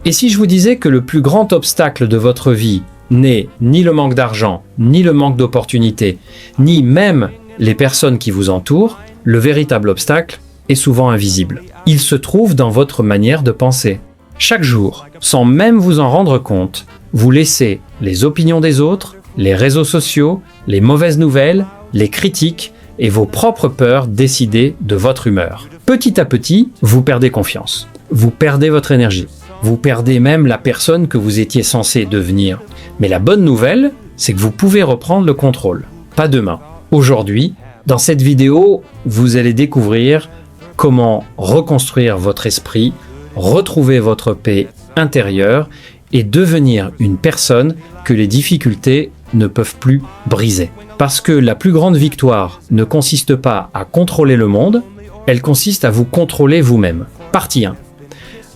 Et si je vous disais que le plus grand obstacle de votre vie n'est ni le manque d'argent, ni le manque d'opportunités, ni même les personnes qui vous entourent, le véritable obstacle est souvent invisible. Il se trouve dans votre manière de penser. Chaque jour, sans même vous en rendre compte, vous laissez les opinions des autres, les réseaux sociaux, les mauvaises nouvelles, les critiques et vos propres peurs décider de votre humeur. Petit à petit, vous perdez confiance. Vous perdez votre énergie. Vous perdez même la personne que vous étiez censé devenir. Mais la bonne nouvelle, c'est que vous pouvez reprendre le contrôle. Pas demain. Aujourd'hui, dans cette vidéo, vous allez découvrir comment reconstruire votre esprit, retrouver votre paix intérieure et devenir une personne que les difficultés ne peuvent plus briser. Parce que la plus grande victoire ne consiste pas à contrôler le monde, elle consiste à vous contrôler vous-même. Partie 1.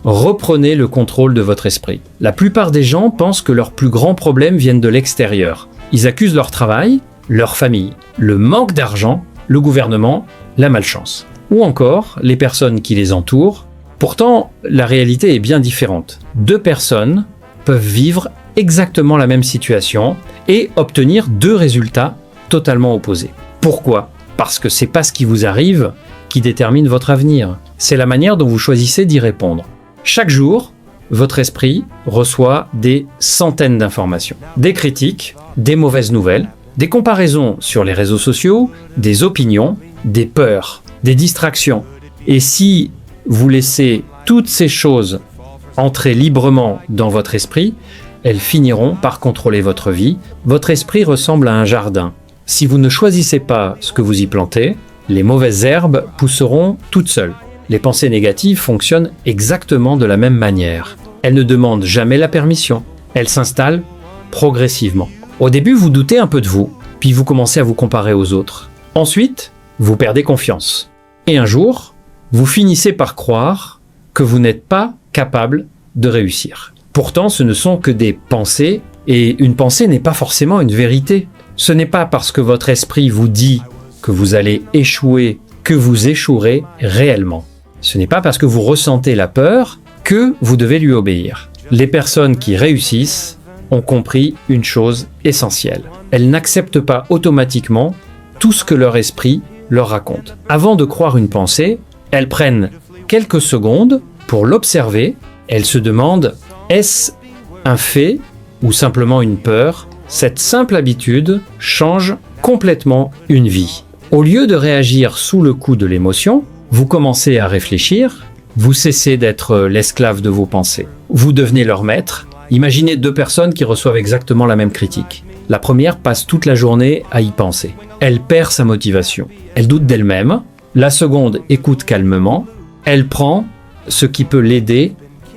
Reprenez le contrôle de votre esprit. La plupart des gens pensent que leurs plus grands problèmes viennent de l'extérieur. Ils accusent leur travail, leur famille, le manque d'argent, le gouvernement, la malchance. Ou encore les personnes qui les entourent. Pourtant, la réalité est bien différente. Deux personnes peuvent vivre exactement la même situation et obtenir deux résultats totalement opposés. Pourquoi ? Parce que c'est pas ce qui vous arrive qui détermine votre avenir. C'est la manière dont vous choisissez d'y répondre. Chaque jour, votre esprit reçoit des centaines d'informations. Des critiques, des mauvaises nouvelles, des comparaisons sur les réseaux sociaux, des opinions, des peurs, des distractions. Et si vous laissez toutes ces choses entrer librement dans votre esprit, elles finiront par contrôler votre vie. Votre esprit ressemble à un jardin. Si vous ne choisissez pas ce que vous y plantez, les mauvaises herbes pousseront toutes seules. Les pensées négatives fonctionnent exactement de la même manière. Elles ne demandent jamais la permission. Elles s'installent progressivement. Au début, vous doutez un peu de vous, puis vous commencez à vous comparer aux autres. Ensuite, vous perdez confiance. Et un jour, vous finissez par croire que vous n'êtes pas capable de réussir. Pourtant, ce ne sont que des pensées, et une pensée n'est pas forcément une vérité. Ce n'est pas parce que votre esprit vous dit que vous allez échouer que vous échouerez réellement. Ce n'est pas parce que vous ressentez la peur que vous devez lui obéir. Les personnes qui réussissent ont compris une chose essentielle. Elles n'acceptent pas automatiquement tout ce que leur esprit leur raconte. Avant de croire une pensée, elles prennent quelques secondes pour l'observer. Elles se demandent, est-ce un fait ou simplement une peur ? Cette simple habitude change complètement une vie. Au lieu de réagir sous le coup de l'émotion, vous commencez à réfléchir, vous cessez d'être l'esclave de vos pensées. Vous devenez leur maître. Imaginez deux personnes qui reçoivent exactement la même critique. La première passe toute la journée à y penser. Elle perd sa motivation. Elle doute d'elle-même. La seconde écoute calmement. Elle prend ce qui peut l'aider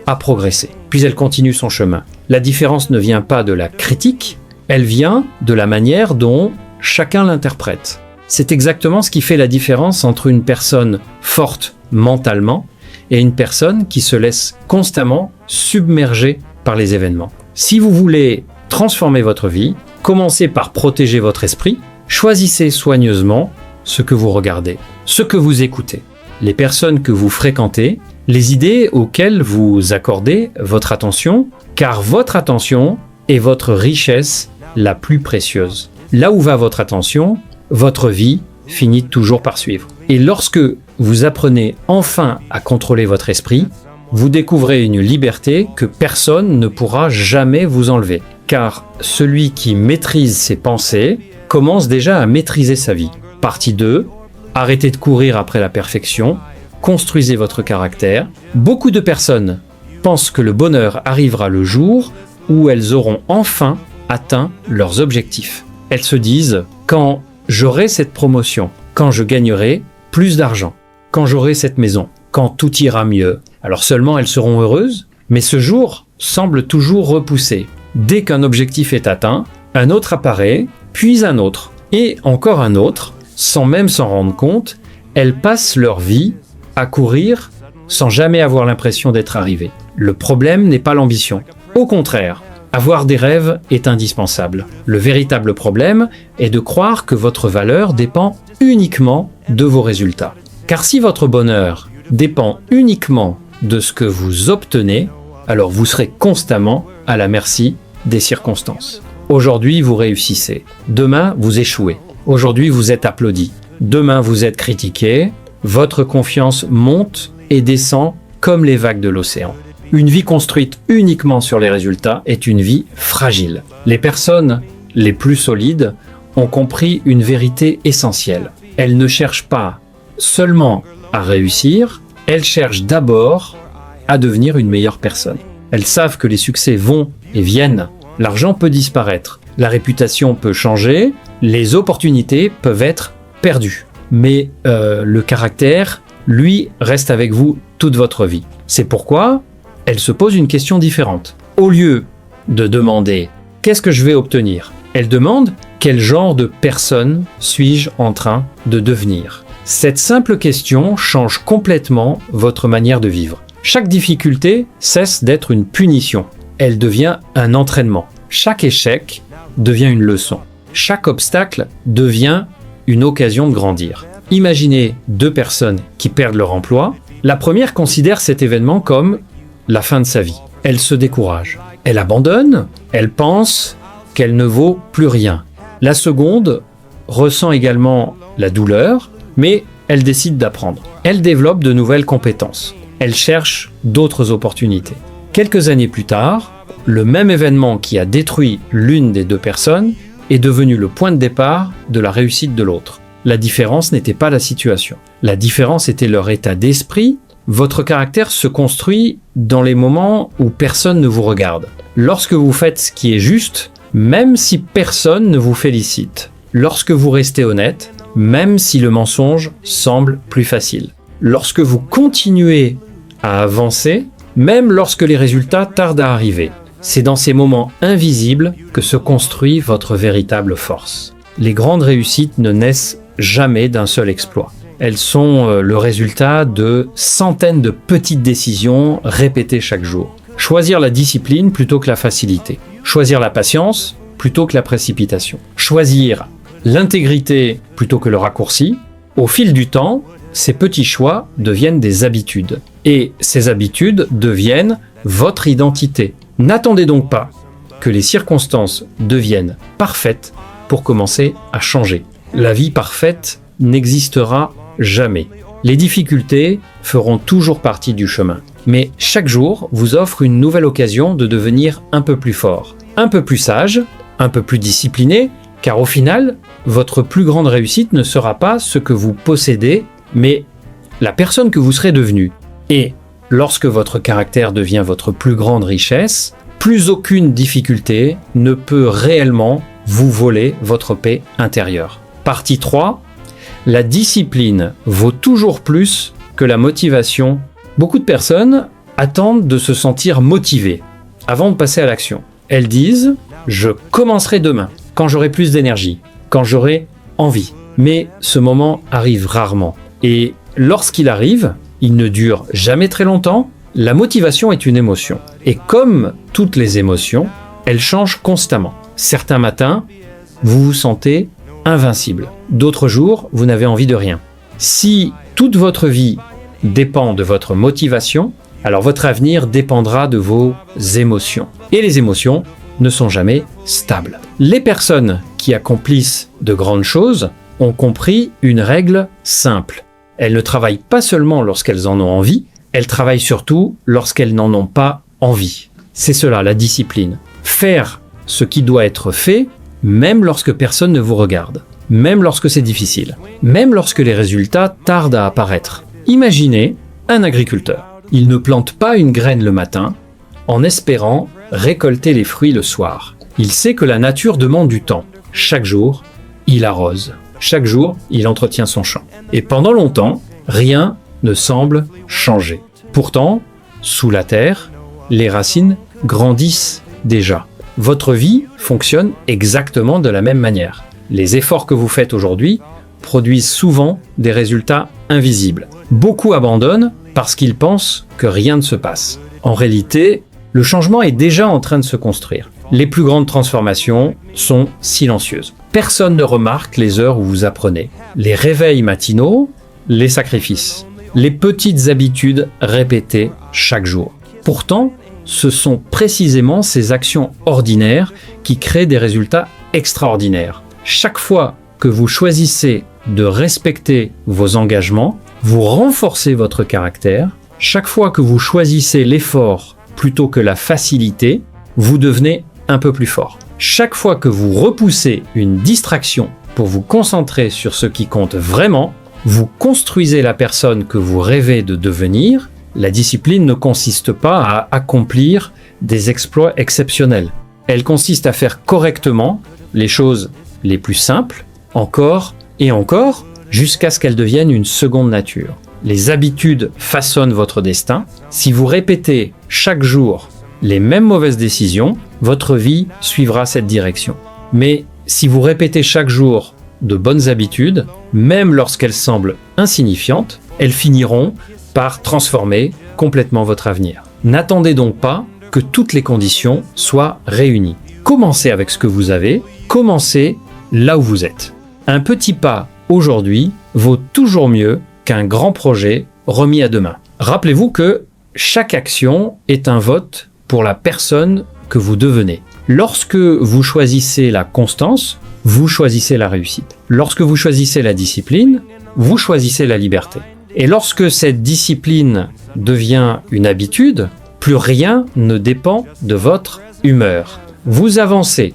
à progresser. Puis elle continue son chemin. La différence ne vient pas de la critique, elle vient de la manière dont chacun l'interprète. C'est exactement ce qui fait la différence entre une personne forte mentalement et une personne qui se laisse constamment submerger par les événements. Si vous voulez transformer votre vie, commencez par protéger votre esprit, choisissez soigneusement ce que vous regardez, ce que vous écoutez, les personnes que vous fréquentez, les idées auxquelles vous accordez votre attention, car votre attention est votre richesse la plus précieuse. Là où va votre attention, votre vie finit toujours par suivre. Et lorsque vous apprenez enfin à contrôler votre esprit, vous découvrez une liberté que personne ne pourra jamais vous enlever. Car celui qui maîtrise ses pensées commence déjà à maîtriser sa vie. Partie 2, arrêtez de courir après la perfection, construisez votre caractère. Beaucoup de personnes pensent que le bonheur arrivera le jour où elles auront enfin atteint leurs objectifs. Elles se disent, quand j'aurai cette promotion, quand je gagnerai plus d'argent, quand j'aurai cette maison, quand tout ira mieux, alors seulement elles seront heureuses, mais ce jour semble toujours repoussé. Dès qu'un objectif est atteint, un autre apparaît, puis un autre, et encore un autre, sans même s'en rendre compte, elles passent leur vie à courir sans jamais avoir l'impression d'être arrivées. Le problème n'est pas l'ambition. Au contraire, avoir des rêves est indispensable. Le véritable problème est de croire que votre valeur dépend uniquement de vos résultats. Car si votre bonheur dépend uniquement de ce que vous obtenez, alors vous serez constamment à la merci des circonstances. Aujourd'hui, vous réussissez. Demain, vous échouez. Aujourd'hui, vous êtes applaudi. Demain, vous êtes critiqué. Votre confiance monte et descend comme les vagues de l'océan. Une vie construite uniquement sur les résultats est une vie fragile. Les personnes les plus solides ont compris une vérité essentielle. Elles ne cherchent pas seulement à réussir, elles cherchent d'abord à devenir une meilleure personne. Elles savent que les succès vont et viennent, l'argent peut disparaître, la réputation peut changer, les opportunités peuvent être perdues. Mais le caractère, lui, reste avec vous toute votre vie. C'est pourquoi elle se pose une question différente. Au lieu de demander « qu'est-ce que je vais obtenir ?», elle demande « quel genre de personne suis-je en train de devenir ?» Cette simple question change complètement votre manière de vivre. Chaque difficulté cesse d'être une punition. Elle devient un entraînement. Chaque échec devient une leçon. Chaque obstacle devient une occasion de grandir. Imaginez deux personnes qui perdent leur emploi. La première considère cet événement comme la fin de sa vie. Elle se décourage. Elle abandonne. Elle pense qu'elle ne vaut plus rien. La seconde ressent également la douleur, mais elle décide d'apprendre. Elle développe de nouvelles compétences. Elle cherche d'autres opportunités. Quelques années plus tard, le même événement qui a détruit l'une des deux personnes est devenu le point de départ de la réussite de l'autre. La différence n'était pas la situation. La différence était leur état d'esprit. Votre caractère se construit dans les moments où personne ne vous regarde. Lorsque vous faites ce qui est juste, même si personne ne vous félicite. Lorsque vous restez honnête, même si le mensonge semble plus facile. Lorsque vous continuez à avancer, même lorsque les résultats tardent à arriver. C'est dans ces moments invisibles que se construit votre véritable force. Les grandes réussites ne naissent jamais d'un seul exploit. Elles sont le résultat de centaines de petites décisions répétées chaque jour. Choisir la discipline plutôt que la facilité. Choisir la patience plutôt que la précipitation. Choisir l'intégrité plutôt que le raccourci. Au fil du temps, ces petits choix deviennent des habitudes. Et ces habitudes deviennent votre identité. N'attendez donc pas que les circonstances deviennent parfaites pour commencer à changer. La vie parfaite n'existera jamais. Les difficultés feront toujours partie du chemin. Mais chaque jour vous offre une nouvelle occasion de devenir un peu plus fort, un peu plus sage, un peu plus discipliné, car au final, votre plus grande réussite ne sera pas ce que vous possédez, mais la personne que vous serez devenue. Et lorsque votre caractère devient votre plus grande richesse, plus aucune difficulté ne peut réellement vous voler votre paix intérieure. Partie 3. La discipline vaut toujours plus que la motivation. Beaucoup de personnes attendent de se sentir motivées avant de passer à l'action. Elles disent « je commencerai demain, quand j'aurai plus d'énergie, quand j'aurai envie ». Mais ce moment arrive rarement. Et lorsqu'il arrive, il ne dure jamais très longtemps. La motivation est une émotion. Et comme toutes les émotions, elle change constamment. Certains matins, vous vous sentez invincible. D'autres jours, vous n'avez envie de rien. Si toute votre vie dépend de votre motivation, alors votre avenir dépendra de vos émotions. Et les émotions ne sont jamais stables. Les personnes qui accomplissent de grandes choses ont compris une règle simple. Elles ne travaillent pas seulement lorsqu'elles en ont envie, elles travaillent surtout lorsqu'elles n'en ont pas envie. C'est cela, la discipline. Faire ce qui doit être fait, même lorsque personne ne vous regarde. Même lorsque c'est difficile. Même lorsque les résultats tardent à apparaître. Imaginez un agriculteur. Il ne plante pas une graine le matin en espérant récolter les fruits le soir. Il sait que la nature demande du temps. Chaque jour, il arrose. Chaque jour, il entretient son champ. Et pendant longtemps, rien ne semble changer. Pourtant, sous la terre, les racines grandissent déjà. Votre vie fonctionne exactement de la même manière. Les efforts que vous faites aujourd'hui produisent souvent des résultats invisibles. Beaucoup abandonnent parce qu'ils pensent que rien ne se passe. En réalité, le changement est déjà en train de se construire. Les plus grandes transformations sont silencieuses. Personne ne remarque les heures où vous apprenez, les réveils matinaux, les sacrifices, les petites habitudes répétées chaque jour. Pourtant, ce sont précisément ces actions ordinaires qui créent des résultats extraordinaires. Chaque fois que vous choisissez de respecter vos engagements, vous renforcez votre caractère. Chaque fois que vous choisissez l'effort plutôt que la facilité, vous devenez un peu plus fort. Chaque fois que vous repoussez une distraction pour vous concentrer sur ce qui compte vraiment, vous construisez la personne que vous rêvez de devenir. La discipline ne consiste pas à accomplir des exploits exceptionnels. Elle consiste à faire correctement les choses les plus simples, encore et encore, jusqu'à ce qu'elles deviennent une seconde nature. Les habitudes façonnent votre destin. Si vous répétez chaque jour les mêmes mauvaises décisions, votre vie suivra cette direction. Mais si vous répétez chaque jour de bonnes habitudes, même lorsqu'elles semblent insignifiantes, elles finiront par transformer complètement votre avenir. N'attendez donc pas que toutes les conditions soient réunies. Commencez avec ce que vous avez, commencez là où vous êtes. Un petit pas aujourd'hui vaut toujours mieux qu'un grand projet remis à demain. Rappelez-vous que chaque action est un vote pour la personne que vous devenez. Lorsque vous choisissez la constance, vous choisissez la réussite. Lorsque vous choisissez la discipline, vous choisissez la liberté. Et lorsque cette discipline devient une habitude, plus rien ne dépend de votre humeur. Vous avancez,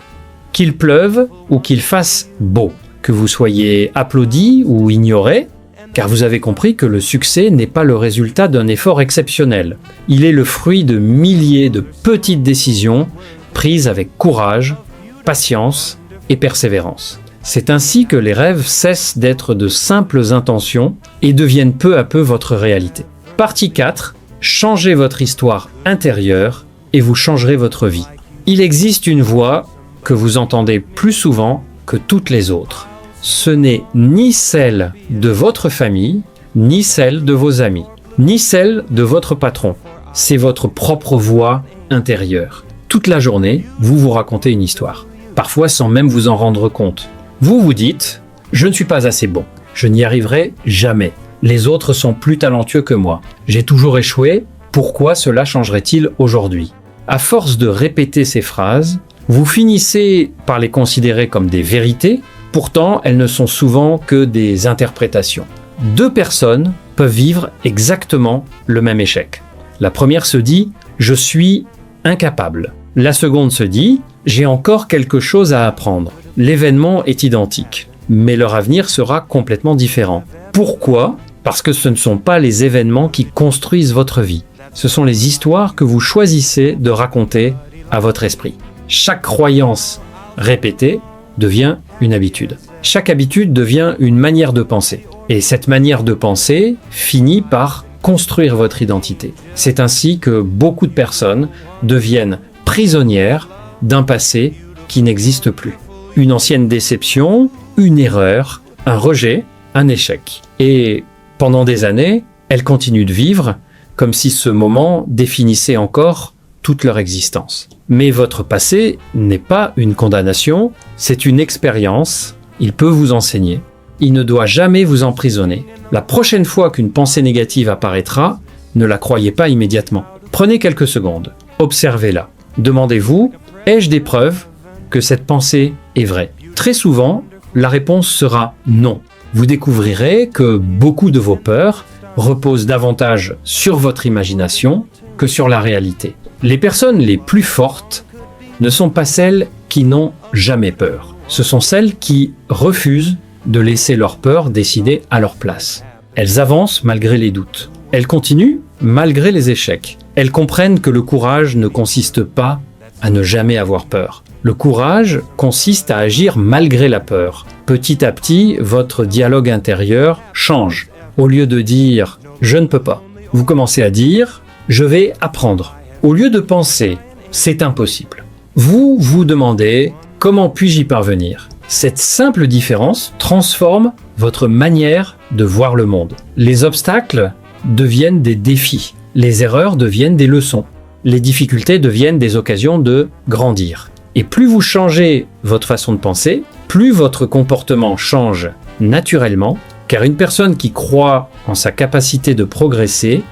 qu'il pleuve ou qu'il fasse beau, que vous soyez applaudi ou ignoré, car vous avez compris que le succès n'est pas le résultat d'un effort exceptionnel. Il est le fruit de milliers de petites décisions prises avec courage, patience et persévérance. C'est ainsi que les rêves cessent d'être de simples intentions et deviennent peu à peu votre réalité. Partie 4. Changez votre histoire intérieure et vous changerez votre vie. Il existe une voix que vous entendez plus souvent que toutes les autres. Ce n'est ni celle de votre famille, ni celle de vos amis, ni celle de votre patron. C'est votre propre voix intérieure. Toute la journée, vous vous racontez une histoire, parfois sans même vous en rendre compte. Vous vous dites « Je ne suis pas assez bon, je n'y arriverai jamais. Les autres sont plus talentueux que moi. J'ai toujours échoué, pourquoi cela changerait-il aujourd'hui ?» À force de répéter ces phrases, vous finissez par les considérer comme des vérités. Pourtant, elles ne sont souvent que des interprétations. Deux personnes peuvent vivre exactement le même échec. La première se dit « Je suis incapable ». La seconde se dit « J'ai encore quelque chose à apprendre ». L'événement est identique, mais leur avenir sera complètement différent. Pourquoi ? Parce que ce ne sont pas les événements qui construisent votre vie. Ce sont les histoires que vous choisissez de raconter à votre esprit. Chaque croyance répétée devient une habitude. Chaque habitude devient une manière de penser. Et cette manière de penser finit par construire votre identité. C'est ainsi que beaucoup de personnes deviennent prisonnières d'un passé qui n'existe plus. Une ancienne déception, une erreur, un rejet, un échec. Et pendant des années, elles continuent de vivre comme si ce moment définissait encore toute leur existence. Mais votre passé n'est pas une condamnation, c'est une expérience. Il peut vous enseigner. Il ne doit jamais vous emprisonner. La prochaine fois qu'une pensée négative apparaîtra, ne la croyez pas immédiatement. Prenez quelques secondes, observez-la. Demandez-vous, ai-je des preuves que cette pensée est vraie ? Très souvent, la réponse sera non. Vous découvrirez que beaucoup de vos peurs reposent davantage sur votre imagination que sur la réalité. Les personnes les plus fortes ne sont pas celles qui n'ont jamais peur. Ce sont celles qui refusent de laisser leur peur décider à leur place. Elles avancent malgré les doutes. Elles continuent malgré les échecs. Elles comprennent que le courage ne consiste pas à ne jamais avoir peur. Le courage consiste à agir malgré la peur. Petit à petit, votre dialogue intérieur change. Au lieu de dire « je ne peux pas », vous commencez à dire « je vais apprendre ». Au lieu de penser « c'est impossible », vous vous demandez « comment puis-je y parvenir ?» Cette simple différence transforme votre manière de voir le monde. Les obstacles deviennent des défis. Les erreurs deviennent des leçons. Les difficultés deviennent des occasions de grandir. Et plus vous changez votre façon de penser, plus votre comportement change naturellement, car une personne qui croit en sa capacité de progresser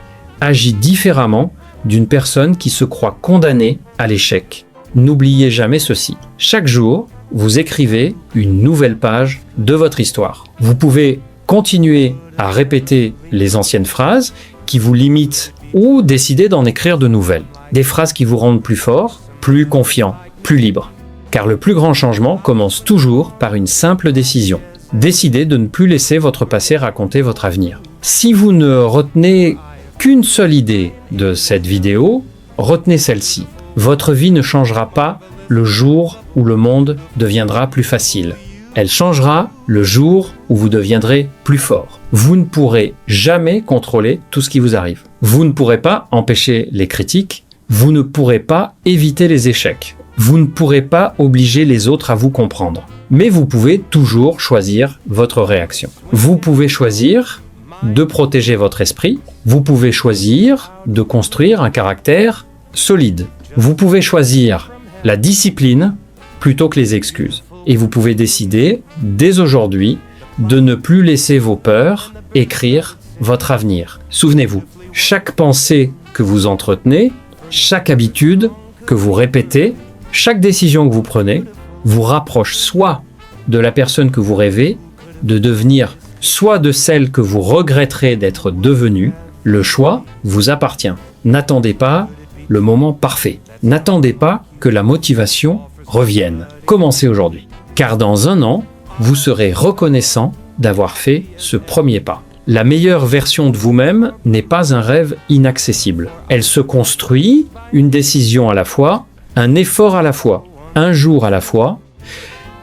agit différemment d'une personne qui se croit condamnée à l'échec. N'oubliez jamais ceci. Chaque jour, vous écrivez une nouvelle page de votre histoire. Vous pouvez continuer à répéter les anciennes phrases qui vous limitent ou décider d'en écrire de nouvelles. Des phrases qui vous rendent plus fort, plus confiant, plus libre. Car le plus grand changement commence toujours par une simple décision. Décidez de ne plus laisser votre passé raconter votre avenir. Si vous ne retenez qu'une seule idée de cette vidéo, retenez celle-ci. Votre vie ne changera pas le jour où le monde deviendra plus facile. Elle changera le jour où vous deviendrez plus fort. Vous ne pourrez jamais contrôler tout ce qui vous arrive. Vous ne pourrez pas empêcher les critiques. Vous ne pourrez pas éviter les échecs. Vous ne pourrez pas obliger les autres à vous comprendre. Mais vous pouvez toujours choisir votre réaction. Vous pouvez choisir de protéger votre esprit. Vous pouvez choisir de construire un caractère solide. Vous pouvez choisir la discipline plutôt que les excuses. Et vous pouvez décider, dès aujourd'hui, de ne plus laisser vos peurs écrire votre avenir. Souvenez-vous, chaque pensée que vous entretenez, chaque habitude que vous répétez, chaque décision que vous prenez, vous rapproche soit de la personne que vous rêvez de devenir, soit de celle que vous regretterez d'être devenue. Le choix vous appartient. N'attendez pas le moment parfait. N'attendez pas que la motivation revienne. Commencez aujourd'hui. Car dans 1 an, vous serez reconnaissant d'avoir fait ce premier pas. La meilleure version de vous-même n'est pas un rêve inaccessible. Elle se construit une décision à la fois, un effort à la fois, un jour à la fois.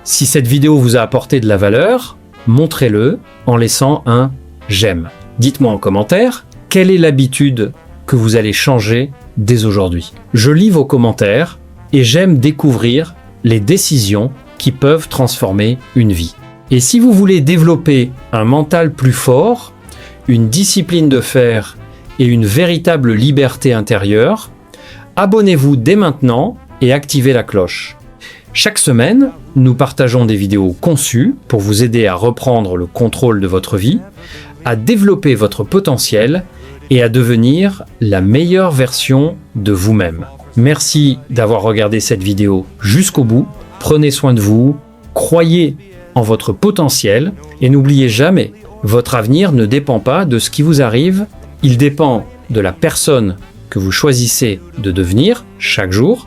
Si cette vidéo vous a apporté de la valeur, montrez-le en laissant un j'aime. Dites-moi en commentaire quelle est l'habitude que vous allez changer dès aujourd'hui. Je lis vos commentaires et j'aime découvrir les décisions qui peuvent transformer une vie. Et si vous voulez développer un mental plus fort, une discipline de fer et une véritable liberté intérieure, abonnez-vous dès maintenant et activez la cloche. Chaque semaine, nous partageons des vidéos conçues pour vous aider à reprendre le contrôle de votre vie, à développer votre potentiel et à devenir la meilleure version de vous-même. Merci d'avoir regardé cette vidéo jusqu'au bout. Prenez soin de vous, croyez en votre potentiel et n'oubliez jamais, votre avenir ne dépend pas de ce qui vous arrive, il dépend de la personne que vous choisissez de devenir chaque jour.